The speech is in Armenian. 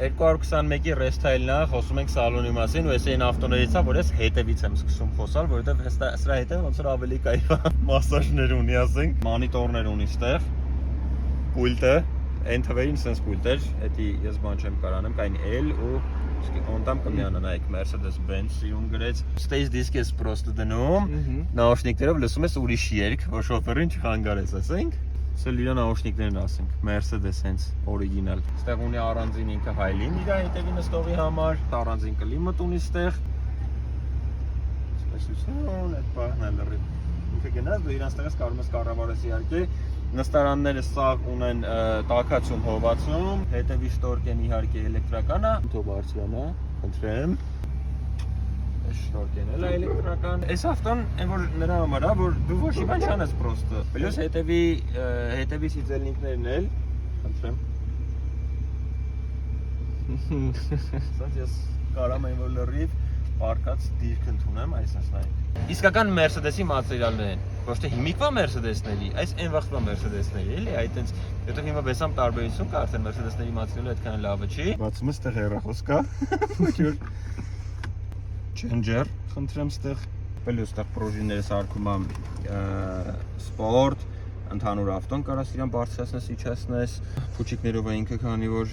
221-ի ռեստայլն է, խոսում ենք սալոնի մասին, ու այս այն ավտոներից է, որ ես հետևից եմ սկսում խոսալ, որովհետև սրա հետևը ոնց որ ավելի կայֆ է, մասաժներ ունի, ասենք, մանիտորներ ունի ստեղ, պուլտը, այն թվերին սենց պուլտ էր, հետի ես բան չեմ կարանեմ, կային L ու Ontam կմիանը նայեք Mercedes-Benz սիրուն գրեց Stage disk ես պրոստը դնում, նաուշնիկներով լսում ես ուրիշ երգ, որ շոֆերին չխանգարես, ասենք Սա լիրա նաուշնիկներն ասենք, Mercedes հենց օրիգինալ Ստեղ ունի առանձին ինքը հայլին իրա հետևի նստողի համար Առանձին կլիմատ ունի ստեղ Սպեսություն, այդ պահն է լրիվ Ինքը գնաց, դու իրանց տեղես կարում ես կառավարես իհարկե Նստարանները սաղ ունեն տաքացում, հովացում Հետևի շտորկեն իհարկե էլեկտրական է Թող բարձրանա, խնդրեմ Շտորկեն էլ է էլեկտրական Այս ավտոն այն որ նրա համար է, որ դու ոչ մի բան չանես պրոստը Պլյուս հետևի սիծելնիկներն էլ Խնդրեմ Սանց ես կարամ այն որ լրիվ Պարկած դիրք ընդունեմ, այսպես նայեք Իսկական Mercedes-ի մատերիալներ են Ոչ թե հիմիկվա Mercedes-ների, այս այն վաղվա Mercedes-ների էլի, այդ տենց Հետո հիմա բեսամ տարբերություն կա, արդեն Mercedes-ների մատերիալը այդքան լավը չի Բացում ես տեղ հեռախոս կա Changer, խնդրեմ ստեղ Պլյուս տեղ պրոժինները սարքում եմ սպորտ Ընդհանուր ավտոն կարաս իրան բարձրացնես, իջացնես Փուչիկներով է ինքը քանի որ